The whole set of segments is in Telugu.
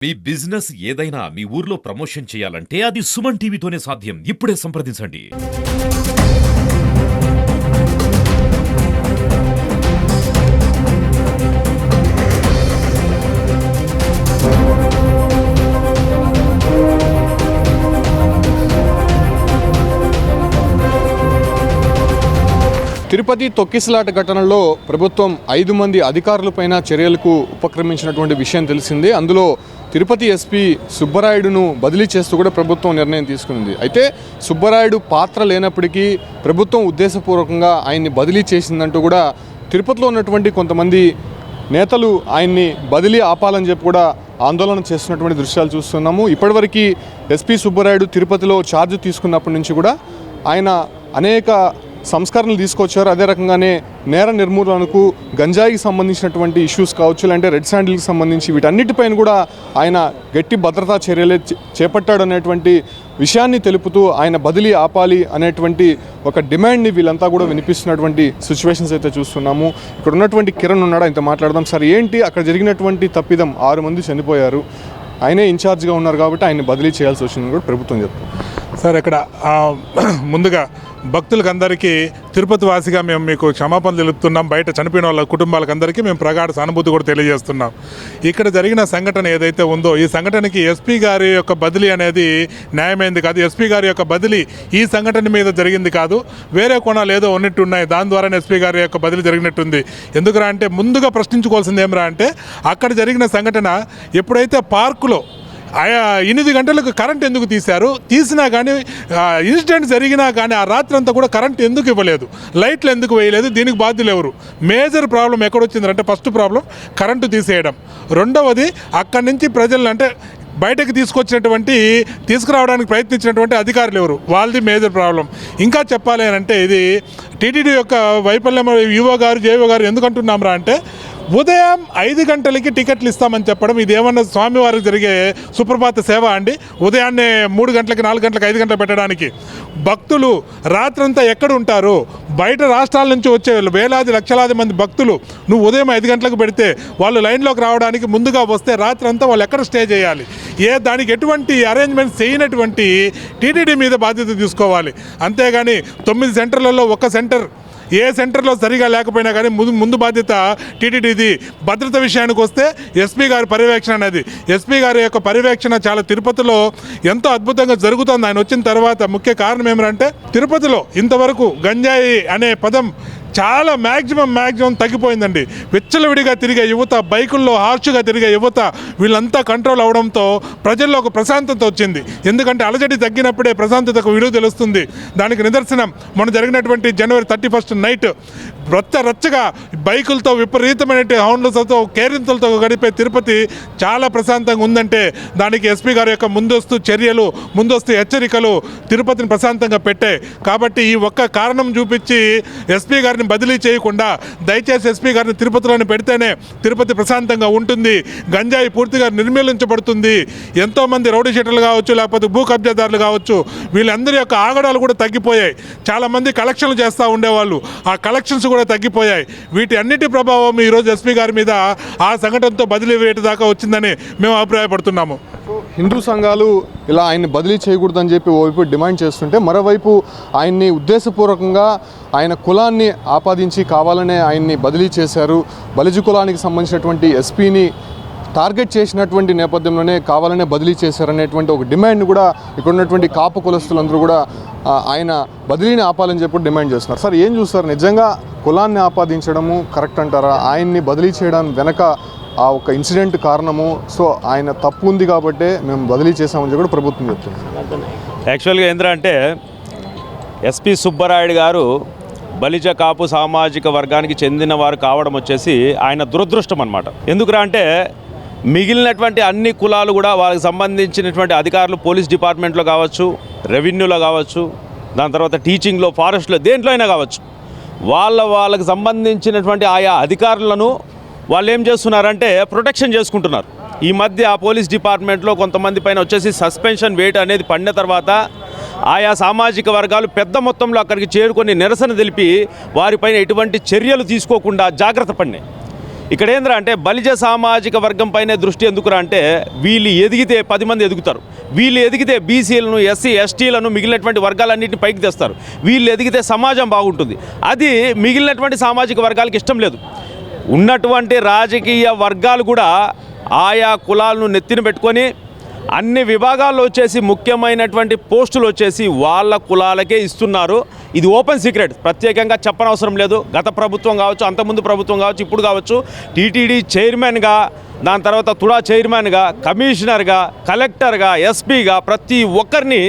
మీ బిజినెస్ ఏదైనా మీ ఊర్లో ప్రమోషన్ చేయాలంటే అది సుమన్ టీవీతోనే సాధ్యం. ఇప్పుడే సంప్రదించండి. తిరుపతి తొక్కిసలాట ఘటనలో ప్రభుత్వం 5 మంది అధికారులపైన చర్యలకు ఉపక్రమించినటువంటి విషయం తెలిసిందే. అందులో తిరుపతి ఎస్పీ సుబ్బరాయుడును బదిలీ చేస్తూ కూడా ప్రభుత్వం నిర్ణయం తీసుకుంది. అయితే సుబ్బరాయుడు పాత్ర లేనప్పటికీ ప్రభుత్వం ఉద్దేశపూర్వకంగా ఆయన్ని బదిలీ చేసిందంటూ కూడా తిరుపతిలో ఉన్నటువంటి కొంతమంది నేతలు ఆయన్ని బదిలీ ఆపాలని చెప్పి కూడా ఆందోళన చేస్తున్నటువంటి దృశ్యాలు చూస్తున్నాము. ఇప్పటివరకు ఎస్పీ సుబ్బరాయుడు తిరుపతిలో ఛార్జ్ తీసుకున్నప్పటి నుంచి కూడా ఆయన అనేక సంస్కరణలు తీసుకొచ్చారు. అదే రకంగానే నేర నిర్మూలనకు గంజాయికి సంబంధించినటువంటి ఇష్యూస్ కావచ్చు, లేదంటే రెడ్ శాండిల్కి సంబంధించి వీటన్నిటిపైన కూడా ఆయన గట్టి భద్రతా చర్యలే చేపట్టాడు అనేటువంటి విషయాన్ని తెలుపుతూ ఆయన బదిలీ ఆపాలి అనేటువంటి ఒక డిమాండ్ని వీళ్ళంతా కూడా వినిపిస్తున్నటువంటి సిచ్యువేషన్స్ అయితే చూస్తున్నాము. ఇక్కడ ఉన్నటువంటి కిరణ్ ఉన్నాడు, ఆయనతో మాట్లాడదాం. సార్, ఏంటి అక్కడ జరిగినటువంటి తప్పిదం? 6 మంది చనిపోయారు, ఆయనే ఇన్ఛార్జ్గా ఉన్నారు కాబట్టి ఆయన బదిలీ చేయాల్సి వచ్చిందని కూడా ప్రభుత్వం చెప్తుంది. సార్, ఇక్కడ ముందుగా భక్తులకు అందరికీ తిరుపతి వాసిగా మేము మీకు క్షమాపణలు తెలుపుతున్నాం. బయట చనిపోయిన వాళ్ళ కుటుంబాలకు అందరికీ మేము ప్రగాఢ సానుభూతి కూడా తెలియజేస్తున్నాం. ఇక్కడ జరిగిన సంఘటన ఏదైతే ఉందో ఈ సంఘటనకి ఎస్పీ గారి యొక్క బదిలీ అనేది న్యాయమైంది కాదు. ఎస్పీ గారి యొక్క బదిలీ ఈ సంఘటన మీద జరిగింది కాదు, వేరే కోణాలు ఏదో ఉన్నట్టున్నాయి, దాని ద్వారానే ఎస్పీ గారి యొక్క బదిలీ జరిగినట్టుంది. ఎందుకురా అంటే ముందుగా ప్రశ్నించుకోవాల్సింది ఏమరా అంటే అక్కడ జరిగిన సంఘటన ఎప్పుడైతే పార్కులో 8 గంటలకు కరెంట్ ఎందుకు తీశారు, తీసినా కానీ ఇన్సిడెంట్ జరిగినా కానీ ఆ రాత్రి అంతా కూడా కరెంట్ ఎందుకు ఇవ్వలేదు, లైట్లు ఎందుకు వేయలేదు, దీనికి బాధ్యులు ఎవరు? మేజర్ ప్రాబ్లం ఎక్కడొచ్చిందంటే ఫస్ట్ ప్రాబ్లం కరెంటు తీసేయడం, రెండవది అక్కడి నుంచి ప్రజలను అంటే బయటకు తీసుకురావడానికి ప్రయత్నించినటువంటి అధికారులు ఎవరు, వాళ్ళది మేజర్ ప్రాబ్లం. ఇంకా చెప్పాలి అని అంటే ఇది టీటీడీ యొక్క వైఫల్యం. యువ గారు జేఓ గారు ఎందుకంటున్నాంరా అంటే ఉదయం 5 గంటలకి టికెట్లు ఇస్తామని చెప్పడం ఇదేమన్నా స్వామివారికి జరిగే సుప్రభాత సేవ అండి? ఉదయాన్నే 3 గంటలకి 4 గంటలకి 5 గంటలకు పెట్టడానికి భక్తులు రాత్రంతా ఎక్కడ ఉంటారు? బయట రాష్ట్రాల నుంచి వచ్చే వేలాది లక్షలాది మంది భక్తులు నువ్వు ఉదయం 5 గంటలకు పెడితే వాళ్ళు లైన్లోకి రావడానికి ముందుగా వస్తే రాత్రంతా వాళ్ళు ఎక్కడ స్టే చేయాలి? దానికి ఎటువంటి అరేంజ్మెంట్స్ చేయనటువంటి టీటీడీ మీద బాధ్యత తీసుకోవాలి. అంతేగాని 9 సెంటర్లలో ఒక సెంటర్ ఏ సెంటర్లో సరిగా లేకపోయినా కానీ ముందు బాధ్యత టీటీడీది. భద్రత విషయానికి వస్తే ఎస్పీ గారి పర్యవేక్షణ అనేది, ఎస్పీ గారి యొక్క పర్యవేక్షణ చాలా తిరుపతిలో ఎంతో అద్భుతంగా జరుగుతుంది. ఆయన వచ్చిన తర్వాత ముఖ్య కారణం ఏమంటే తిరుపతిలో ఇంతవరకు గంజాయి అనే పదం చాలా మ్యాక్సిమం తగ్గిపోయిందండి. విచ్చలవిడిగా తిరిగే యువత, బైకుల్లో హార్ష్గా తిరిగే యువత, వీళ్ళంతా కంట్రోల్ అవడంతో ప్రజల్లో ఒక ప్రశాంతత వచ్చింది. ఎందుకంటే అలజడి తగ్గినప్పుడే ప్రశాంతతకు విలువ తెలుస్తుంది. దానికి నిదర్శనం మొన్న జరిగినటువంటి జనవరి 31 నైట్ రచ్చగా బైకులతో విపరీతమైన హౌండ్లతో కేరింతలతో గడిపే తిరుపతి చాలా ప్రశాంతంగా ఉందంటే దానికి ఎస్పీ గారి యొక్క ముందస్తు చర్యలు, ముందస్తు హెచ్చరికలు తిరుపతిని ప్రశాంతంగా పెట్టాయి. కాబట్టి ఈ ఒక్క కారణం చూపించి ఎస్పీ గారిని బదిలీ చేయకుండా దయచేసి ఎస్పీ గారిని తిరుపతిలోనే పెడితేనే తిరుపతి ప్రశాంతంగా ఉంటుంది, గంజాయి పూర్తిగా నిర్మూలించబడుతుంది. ఎంతోమంది రౌడీ షీటర్లు కావచ్చు, లేకపోతే భూ కబ్జాదారులు కావచ్చు, వీళ్ళందరి యొక్క ఆగడాలు కూడా తగ్గిపోయాయి. చాలామంది కలెక్షన్లు చేస్తూ ఉండేవాళ్ళు, ఆ కలెక్షన్స్ కూడా తగ్గిపోయాయి. వీటి అన్నిటి ప్రభావం ఈరోజు ఎస్పీ గారి మీద ఆ సంఘటనతో బదిలీ వేయట దాకా వచ్చిందని మేము అభిప్రాయపడుతున్నాము. హిందూ సంఘాలు ఇలా ఆయన్ని బదిలీ చేయకూడదని చెప్పి ఓవైపు డిమాండ్ చేస్తుంటే మరోవైపు ఆయన్ని ఉద్దేశపూర్వకంగా ఆయన కులాన్ని ఆపాదించి కావాలనే ఆయన్ని బదిలీ చేశారు. బలిజీ కులానికి సంబంధించినటువంటి ఎస్పీని టార్గెట్ చేసినటువంటి నేపథ్యంలోనే కావాలనే బదిలీ చేశారనేటువంటి ఒక డిమాండ్ కూడా ఇక్కడ ఉన్నటువంటి కాపు కులస్తులందరూ కూడా ఆయన బదిలీని ఆపాలని చెప్పి డిమాండ్ చేస్తున్నారు. సార్, ఏం చూస్తారు? నిజంగా కులాన్ని ఆపాదించడము కరెక్ట్ అంటారా? ఆయన్ని బదిలీ చేయడానికి వెనక ఆ ఒక ఇన్సిడెంట్ కారణము, సో ఆయన తప్పు ఉంది కాబట్టే మేము బదిలీ చేసామని చెప్పి ప్రభుత్వం చెప్తుంది. యాక్చువల్గా ఏంటంటే ఎస్పీ సుబ్బరాయుడు గారు బలిజ కాపు సామాజిక వర్గానికి చెందిన వారు కావడం వచ్చేసి ఆయన దురదృష్టం అన్నమాట. ఎందుకురా అంటే మిగిలినటువంటి అన్ని కులాలు కూడా వాళ్ళకి సంబంధించినటువంటి అధికారులు పోలీస్ డిపార్ట్మెంట్లో కావచ్చు, రెవెన్యూలో కావచ్చు, దాని తర్వాత టీచింగ్లో, ఫారెస్ట్లో, దేంట్లో అయినా కావచ్చు, వాళ్ళకి సంబంధించినటువంటి ఆయా అధికారులను వాళ్ళు ఏం చేస్తున్నారంటే ప్రొటెక్షన్ చేసుకుంటున్నారు. ఈ మధ్య పోలీస్ డిపార్ట్మెంట్లో కొంతమంది పైన వచ్చేసి సస్పెన్షన్ వేట్ అనేది పడిన తర్వాత ఆయా సామాజిక వర్గాలు పెద్ద మొత్తంలో అక్కడికి చేరుకొని నిరసన తెలిపి వారిపైన ఎటువంటి చర్యలు తీసుకోకుండా జాగ్రత్త పడినాయి. ఇక్కడ ఏంద్రా అంటే బలిజ సామాజిక వర్గం పైనే దృష్టి ఎందుకురా అంటే వీళ్ళు ఎదిగితే 10 మంది ఎదుగుతారు, వీళ్ళు ఎదిగితే బీసీలను, ఎస్సీ, ఎస్టీలను, మిగిలినటువంటి వర్గాలన్నింటినీ పైకి తెస్తారు, వీళ్ళు ఎదిగితే సమాజం బాగుంటుంది. అది మిగిలినటువంటి సామాజిక వర్గాలకు ఇష్టం లేదు. ఉన్నటువంటి రాజకీయ వర్గాలు కూడా ఆయా కులాలను నెత్తిన పెట్టుకొని అన్ని విభాగాల్లో వచ్చేసి ముఖ్యమైనటువంటి పోస్టులు వచ్చేసి వాళ్ళ కులాలకే ఇస్తున్నారు. ఇది ఓపెన్ సీక్రెట్, ప్రత్యేకంగా చెప్పనవసరం లేదు. గత ప్రభుత్వం కావచ్చు, అంతకుముందు ప్రభుత్వం కావచ్చు, ఇప్పుడు కావచ్చు, టీటీడీ చైర్మన్గా, దాని తర్వాత తుడా చైర్మన్గా, కమిషనర్గా, కలెక్టర్గా, ఎస్పీగా ప్రతి ఒక్కరిని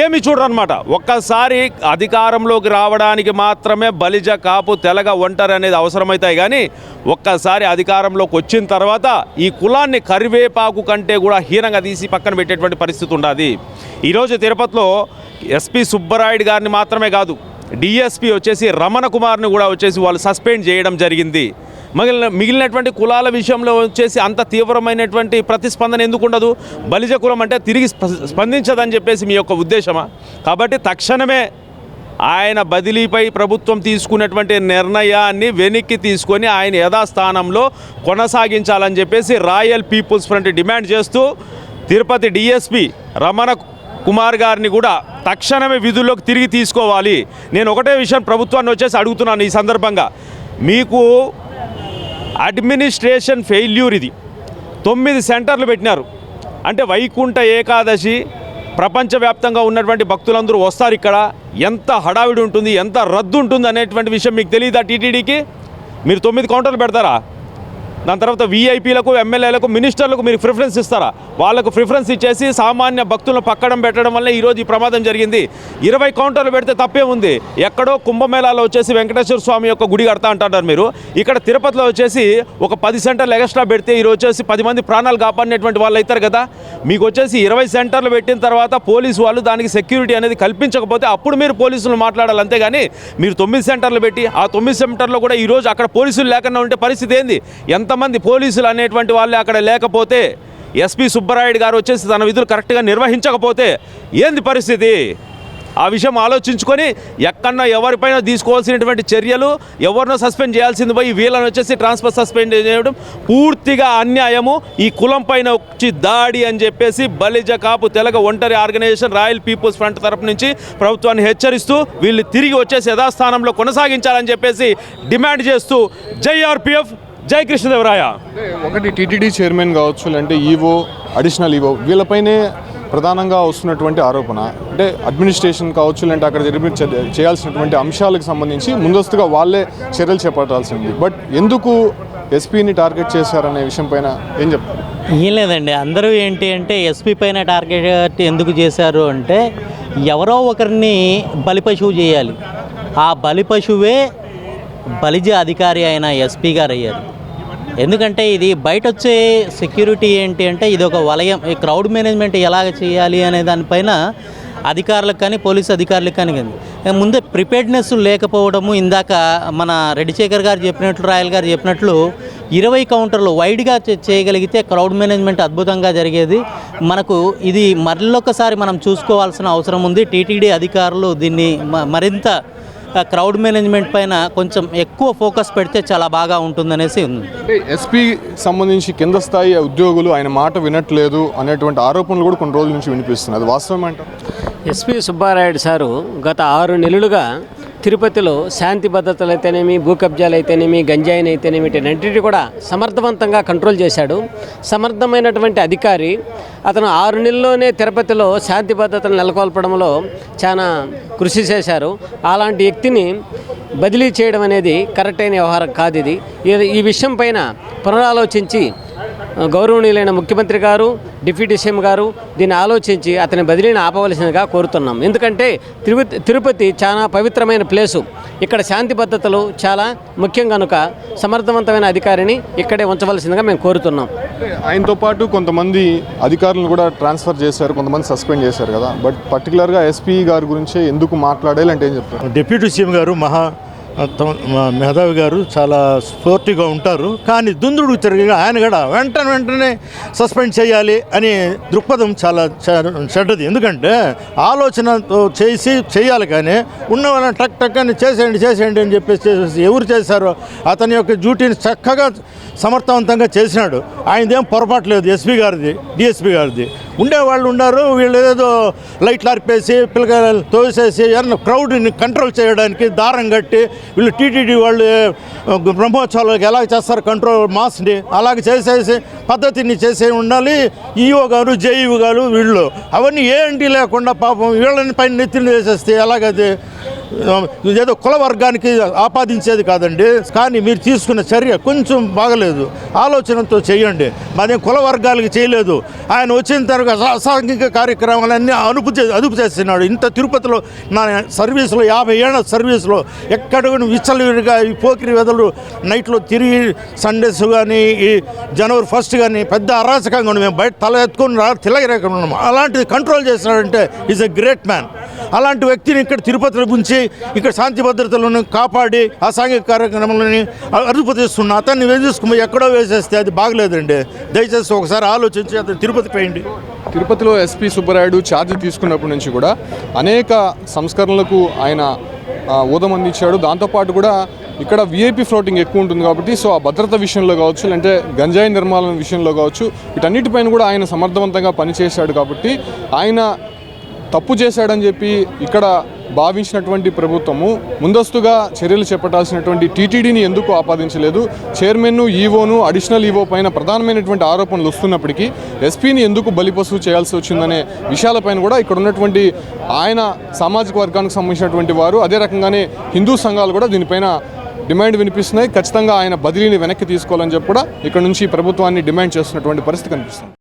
ఏమి చూడరనమాట. ఒక్కసారి అధికారంలోకి రావడానికి మాత్రమే బలిజ, కాపు, తెలగ, ఒంటరి అనేది అవసరమవుతాయి. కానీ ఒక్కసారి అధికారంలోకి వచ్చిన తర్వాత ఈ కులాన్ని కరివేపాకు కంటే కూడా హీనంగా తీసి పక్కన పెట్టేటువంటి పరిస్థితి ఉండాలి. ఈరోజు తిరుపతిలో ఎస్పీ సుబ్బరాయుడు గారిని మాత్రమే కాదు, డిఎస్పీ వచ్చేసి రమణ కుమార్ని కూడా వచ్చేసి వాళ్ళు సస్పెండ్ చేయడం జరిగింది. మిగిలినటువంటి కులాల విషయంలో వచ్చేసి అంత తీవ్రమైనటువంటి ప్రతిస్పందన ఎందుకు ఉండదు? బలిజ కులం అంటే తిరిగి స్పందించదని చెప్పేసి మీ యొక్క ఉద్దేశమా? కాబట్టి తక్షణమే ఆయన బదిలీపై ప్రభుత్వం తీసుకున్నటువంటి నిర్ణయాన్ని వెనక్కి తీసుకొని ఆయన యథాస్థానంలో కొనసాగించాలని చెప్పేసి రాయల్ పీపుల్స్ ఫ్రంట్ డిమాండ్ చేస్తూ తిరుపతి డిఎస్పీ రమణ కుమార్ గారిని కూడా తక్షణమే విధుల్లోకి తిరిగి తీసుకోవాలి. నేను ఒకటే విషయం ప్రభుత్వాన్ని వచ్చేసి అడుగుతున్నాను ఈ సందర్భంగా, మీకు అడ్మినిస్ట్రేషన్ ఫెయిల్యూర్ ఇది. 9 సెంటర్లు పెట్టినారు అంటే వైకుంఠ ఏకాదశి ప్రపంచవ్యాప్తంగా ఉన్నటువంటి భక్తులందరూ వస్తారు. ఇక్కడ ఎంత హడావిడి ఉంటుంది, ఎంత రద్దు ఉంటుంది అనేటువంటి విషయం మీకు తెలియదా? టీటీడీకి మీరు 9 కౌంటర్లు పెడతారా? దాని తర్వాత వీఐపీలకు, ఎమ్మెల్యేలకు, మినిస్టర్లకు మీరు ప్రిఫరెన్స్ ఇస్తారా? వాళ్ళకు ప్రిఫరెన్స్ ఇచ్చేసి సామాన్య భక్తులను పక్కడం పెట్టడం వల్ల ఈరోజు ఈ ప్రమాదం జరిగింది. 20 కౌంటర్లు పెడితే తప్పే ఉంది. ఎక్కడో కుంభమేళాలో వచ్చేసి వెంకటేశ్వర స్వామి యొక్క గుడి కడతా అంటున్నారు మీరు. ఇక్కడ తిరుపతిలో వచ్చేసి ఒక 10 సెంటర్లు ఎక్స్ట్రా పెడితే ఈరోజు వచ్చేసి 10 మంది ప్రాణాలు కాపాడినటువంటి వాళ్ళు అవుతారు కదా. మీకు వచ్చేసి 20 సెంటర్లు పెట్టిన తర్వాత పోలీసు వాళ్ళు దానికి సెక్యూరిటీ అనేది కల్పించకపోతే అప్పుడు మీరు పోలీసులు మాట్లాడాలి. అంతేగాని మీరు 9 సెంటర్లు పెట్టి ఆ 9 సెంటర్లో కూడా ఈరోజు అక్కడ పోలీసులు లేకుండా ఉంటే పరిస్థితి ఏంది? ఎంతమంది పోలీసులు అనేటువంటి వాళ్ళే అక్కడ లేకపోతే, ఎస్పీ సుబ్బరాయుడు గారు వచ్చేసి తన విధులు కరెక్ట్గా నిర్వహించకపోతే ఏంది పరిస్థితి? ఆ విషయం ఆలోచించుకొని ఎక్కడన్నా ఎవరిపైన తీసుకోవాల్సినటువంటి చర్యలు, ఎవరినో సస్పెండ్ చేయాల్సింది పోయి వీళ్ళని వచ్చేసి ట్రాన్స్ఫర్ సస్పెండ్ చేయడం పూర్తిగా అన్యాయము. ఈ కులం పైన వచ్చి దాడి అని చెప్పేసి బలిజ, కాపు, తెలగ, ఒంటరి ఆర్గనైజేషన్ రాయల్ పీపుల్స్ ఫ్రంట్ తరపు నుంచి ప్రభుత్వాన్ని హెచ్చరిస్తూ వీళ్ళు తిరిగి వచ్చేసి యథాస్థానంలో కొనసాగించాలని చెప్పేసి డిమాండ్ చేస్తూ జై ఆర్పిఎఫ్, జై కృష్ణదేవరాయ. ఒకటి టీటీడీ చైర్మన్ కావచ్చు, లేదంటే ఈవో, అడిషనల్ ఈవో, వీళ్ళపైనే ప్రధానంగా వస్తున్నటువంటి ఆరోపణ అంటే అడ్మినిస్ట్రేషన్ కావచ్చు, లేదంటే అక్కడ చేయాల్సినటువంటి అంశాలకు సంబంధించి ముందస్తుగా వాళ్ళే చర్యలు చేపట్టాల్సింది. బట్ ఎందుకు ఎస్పీని టార్గెట్ చేశారనే విషయం పైన ఏం చెప్తారు? ఏం లేదండి, అందరూ ఏంటి అంటే ఎస్పీ పైన టార్గెట్ ఎందుకు చేశారు అంటే ఎవరో ఒకరిని బలిపశువు చేయాలి. ఆ బలిపశువే బలిజ అధికారి అయిన ఎస్పీ గారు అయ్యారు. ఎందుకంటే ఇది బయట వచ్చే సెక్యూరిటీ ఏంటి అంటే ఇది ఒక వలయం. ఈ క్రౌడ్ మేనేజ్మెంట్ ఎలాగ చేయాలి అనే దానిపైన అధికారులకు కానీ పోలీసు అధికారులకు కానీ ముందే ప్రిపేర్డ్నెస్ లేకపోవడము. ఇందాక మన రెడ్డిశేఖర్ గారు చెప్పినట్లు, రాయల్ గారు చెప్పినట్లు 20 కౌంటర్లు వైడ్గా చేయగలిగితే క్రౌడ్ మేనేజ్మెంట్ అద్భుతంగా జరిగేది. మనకు ఇది మరొకసారి మనం చూసుకోవాల్సిన అవసరం ఉంది. టీటీడీ అధికారులు దీన్ని మరింత క్రౌడ్ మేనేజ్మెంట్ పైన కొంచెం ఎక్కువ ఫోకస్ పెడితే చాలా బాగా ఉంటుందనేసి ఉంది. అంటే ఎస్పీ సంబంధించి కింద స్థాయి ఉద్యోగులు ఆయన మాట వినట్లేదు అనేటువంటి ఆరోపణలు కూడా కొన్ని రోజుల నుంచి వినిపిస్తున్నాయి. అది వాస్తవం అంటారు? ఎస్పీ సుబ్బారాయుడు సారు గత 6 నెలలుగా తిరుపతిలో శాంతి భద్రతలు అయితేనేమి, భూ కబ్జాలు అయితేనేమి, గంజాయిని అయితేనేమి, వీటన్నిటిని కూడా సమర్థవంతంగా కంట్రోల్ చేశాడు. సమర్థమైనటువంటి అధికారి. అతను 6 నెలల్లోనే తిరుపతిలో శాంతి భద్రతలు నెలకొల్పడంలో చాలా కృషి చేశారు. అలాంటి వ్యక్తిని బదిలీ చేయడం అనేది కరెక్ట్ అయిన వ్యవహారం కాదు. ఇది ఈ విషయం పైన పునరాలోచించి గౌరవనీయులైన ముఖ్యమంత్రి గారు, డిప్యూటీ సీఎం గారు దీన్ని ఆలోచించి అతని బదిలీని ఆపవలసిందిగా కోరుతున్నాం. ఎందుకంటే తిరుపతి చాలా పవిత్రమైన ప్లేసు. ఇక్కడ శాంతి భద్రతలు చాలా ముఖ్యం కనుక సమర్థవంతమైన అధికారిని ఇక్కడే ఉంచవలసిందిగా మేము కోరుతున్నాం. ఆయనతో పాటు కొంతమంది అధికారులను కూడా ట్రాన్స్ఫర్ చేశారు, కొంతమంది సస్పెండ్ చేశారు కదా. బట్ పర్టికులర్గా ఎస్పీ గారి గురించి ఎందుకు మాట్లాడాలి అంటే ఏం చెప్తారు? డిప్యూటీ సీఎం గారు మహా మేధావి గారు చాలా స్పోర్టివ్గా ఉంటారు. కానీ దుందుడు తిరిగి ఆయన కూడా వెంటనే సస్పెండ్ చేయాలి అని దృక్పథం చాలా చెడ్డది. ఎందుకంటే ఆలోచనతో చేయాలి, కానీ ఉన్న వాళ్ళని టక్ అని చేసేయండి అని చెప్పేసి ఎవరు చేశారో అతని యొక్క డ్యూటీని చక్కగా సమర్థవంతంగా చేసినాడు. ఆయనదేం పొరపాటు లేదు, ఎస్పీ గారిది, డిఎస్పీ గారిది. ఉండేవాళ్ళు ఉన్నారు, వీళ్ళు ఏదో లైట్లు అర్పేసి పిల్లలు తోసేసి క్రౌడ్ని కంట్రోల్ చేయడానికి దారం కట్టి వీళ్ళు టీటీడీ వాళ్ళు బ్రహ్మోత్సవాలకు ఎలా చేస్తారు కంట్రోల్ మాస్ని అలాగే చేసేసి పద్ధతిని చేసే ఉండాలి. ఈఓ గారు, జేఈఓ గారు వీళ్ళు అవన్నీ ఏంటి లేకుండా పాపం వీళ్ళని పైన నెత్తిని వేసేస్తే ఎలాగది ఏదో కుల వర్గానికి ఆపాదించేది కాదండి. కానీ మీరు తీసుకున్న చర్య కొంచెం బాగలేదు, ఆలోచనతో చేయండి. మాదేం కుల వర్గాలకి చేయలేదు. ఆయన వచ్చిన తర్వాత అసాంఘిక కార్యక్రమాలన్నీ అదుపు చేస్తున్నాడు. ఇంత తిరుపతిలో నా సర్వీసులో 50 ఏళ్ళ సర్వీసులో ఎక్కడ కూడా విచ్చలవిడిగా ఈ పోకిరి వెదలు నైట్లో తిరిగి సండేస్ కానీ ఈ జనవరి 1 కానీ పెద్ద అరాచకంగా ఉన్నాం. మేము బయట తల ఎత్తుకొని తిలగరేకుండా ఉన్నాము. అలాంటిది కంట్రోల్ చేస్తున్నాడంటే ఈజ్ ఎ గ్రేట్ మ్యాన్. అలాంటి వ్యక్తిని ఇక్కడ తిరుపతిలో ఉంచి ఇక్కడ శాంతి భద్రతలను కాపాడి అసాంఘిక కార్యక్రమాలని అదుపు చేస్తున్న అతన్ని వేసేసుకుని ఎక్కడో వేసేస్తే అది బాగలేదండి. దయచేసి ఒకసారి ఆలోచించి అతను తిరుపతికి వేయండి. తిరుపతిలో ఎస్పీ సుబ్బరాయుడు ఛార్జ్ తీసుకున్నప్పటి నుంచి కూడా అనేక సంస్కరణలకు ఆయన ఊదమందించాడు. దాంతోపాటు కూడా ఇక్కడ విఐపి ఫ్లోటింగ్ ఎక్కువ ఉంటుంది కాబట్టి సో ఆ భద్రత విషయంలో కావచ్చు, అంటే గంజాయి నిర్మాణం విషయంలో కావచ్చు, వీటన్నిటిపైన కూడా ఆయన సమర్థవంతంగా పనిచేశాడు. కాబట్టి ఆయన తప్పు చేశాడని చెప్పి ఇక్కడ భావించినటువంటి ప్రభుత్వము ముందస్తుగా చర్యలు చేపట్టాల్సినటువంటి టీటీడీని ఎందుకు ఆపాదించలేదు? చైర్మన్ను, ఈవోను, అడిషనల్ ఈవో పైన ప్రధానమైనటువంటి ఆరోపణలు వస్తున్నప్పటికీ ఎస్పీని ఎందుకు బలిపశువు చేయాల్సి వచ్చిందనే విషయాలపైన కూడా ఇక్కడ ఉన్నటువంటి ఆయన సామాజిక వర్గానికి సంబంధించినటువంటి వారు, అదే రకంగానే హిందూ సంఘాలు కూడా దీనిపైన డిమాండ్ వినిపిస్తున్నాయి. ఖచ్చితంగా ఆయన బదిలీని వెనక్కి తీసుకోవాలని చెప్పి కూడా ఇక్కడ నుంచి ప్రభుత్వాన్ని డిమాండ్ చేస్తున్నటువంటి పరిస్థితి కనిపిస్తుంది.